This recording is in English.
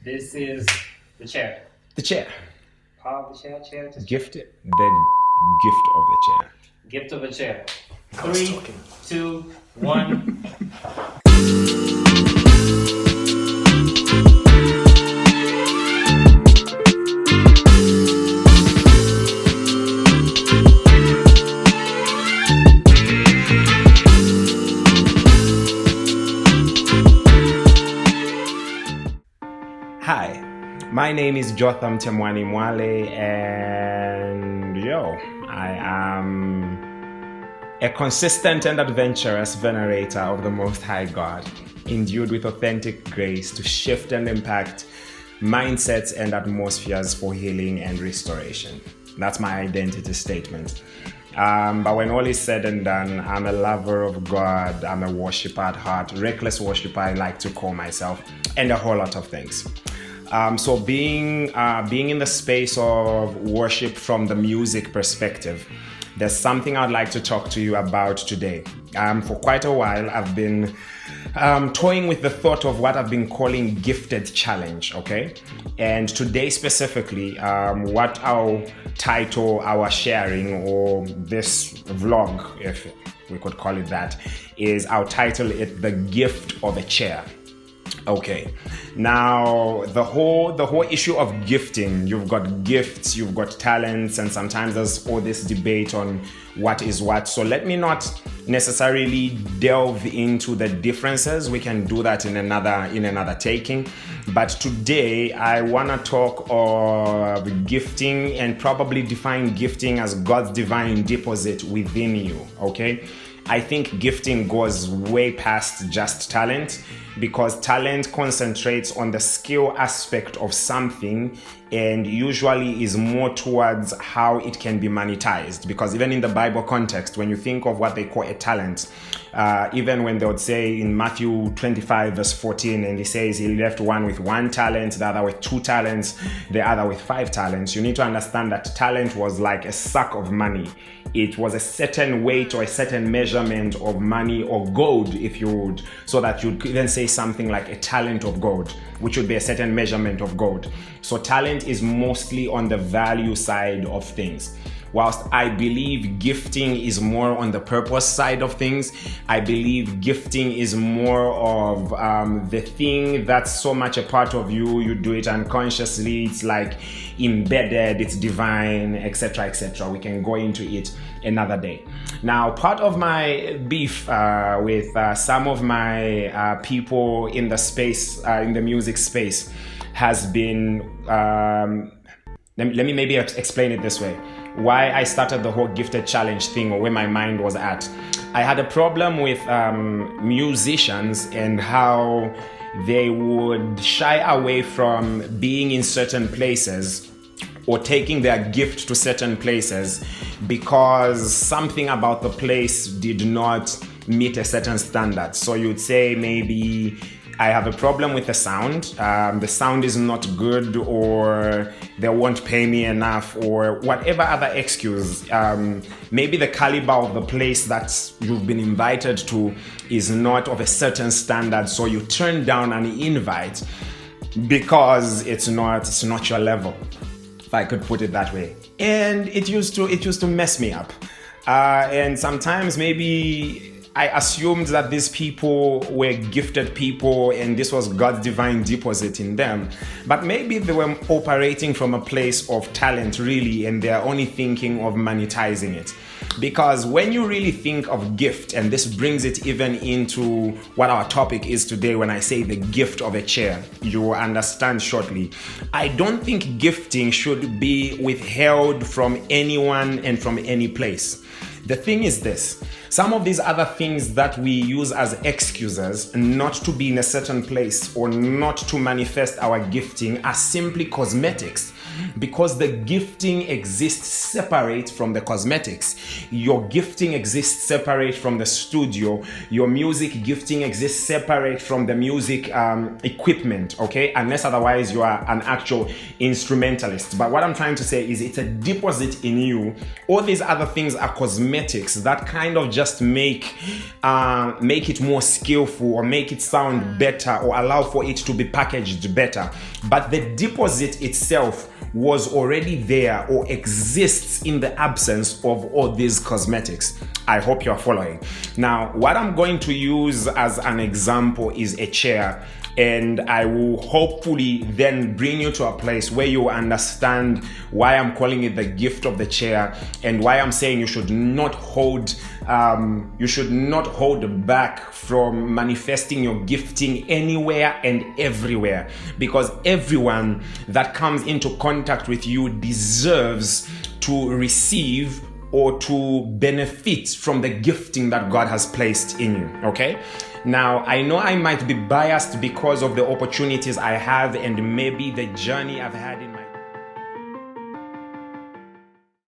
This is the chair. The chair. Power of the chair. Just Gifted. The gift of the chair. gift of a chair. I was 3, talking. 2, 1. Hi, my name is Jotham Temwani Mwale, and I am a consistent and adventurous venerator of the Most High God, endued with authentic grace to shift and impact mindsets and atmospheres for healing and restoration. That's my identity statement. But when all is said and done, I'm a lover of God, I'm a worshiper at heart, reckless worshiper I like to call myself, and a whole lot of things. So being in the space of worship from the music perspective, there's something I'd like to talk to you about today. For quite a while, I've been toying with the thought of what I've been calling gifted challenge, okay? And today specifically, what our title, our sharing, or this vlog, if we could call it that, is our title, it the gift of a chair. Okay, now the whole issue of gifting, you've got gifts, you've got talents, and sometimes there's all this debate on what is what. So let me not necessarily delve into the differences. We can do that in another taking. But today I want to talk of gifting and probably define gifting as God's divine deposit within you. Okay. I think gifting goes way past just talent, because talent concentrates on the skill aspect of something and usually is more towards how it can be monetized. Because even in the Bible context, when you think of what they call a talent, even when they would say in Matthew 25 verse 14, and he says he left one with 1 talent, the other with 2 talents, the other with 5 talents, you need to understand that talent was like a sack of money. It was a certain weight or a certain measurement of money or gold, if you would, so that you'd even say something like a talent of gold, which would be a certain measurement of gold. So talent is mostly on the value side of things. Whilst I believe gifting is more on the purpose side of things, I believe gifting is more of the thing that's so much a part of you. You do it unconsciously. It's like embedded, it's divine, etc., etc. We can go into it another day. Now, part of my beef with some of my people in the space, in the music space, has been, let me maybe explain it this way. Why I started the whole gifted challenge thing, or where my mind was at. I had a problem with musicians and how they would shy away from being in certain places or taking their gift to certain places because something about the place did not meet a certain standard. So you'd say maybe I have a problem with the sound. The sound is not good, or they won't pay me enough, or whatever other excuse. Maybe the caliber of the place that you've been invited to is not of a certain standard, so you turn down an invite because it's not your level, if I could put it that way. And it used to mess me up. And sometimes maybe I assumed that these people were gifted people and this was God's divine deposit in them. But maybe they were operating from a place of talent, really, and they're only thinking of monetizing it. Because when you really think of gift, and this brings it even into what our topic is today, when I say the gift of a chair, you will understand shortly. I don't think gifting should be withheld from anyone and from any place. The thing is this: some of these other things that we use as excuses not to be in a certain place or not to manifest our gifting are simply cosmetics, because the gifting exists separate from the cosmetics. Your gifting exists separate from the studio. Your music gifting exists separate from the music equipment, okay? Unless otherwise you are an actual instrumentalist. But what I'm trying to say is it's a deposit in you. All these other things are cosmetics that kind of just make it more skillful or make it sound better or allow for it to be packaged better. But the deposit itself was already there or exists in the absence of all these cosmetics. I hope you're following. Now, what I'm going to use as an example is a chair, and I will hopefully then bring you to a place where you understand why I'm calling it the gift of the chair and why I'm saying you should not hold back from manifesting your gifting anywhere and everywhere, because everyone that comes into contact with you deserves to receive or to benefit from the gifting that God has placed in you, okay? Now, I know I might be biased because of the opportunities I have and maybe the journey I've had in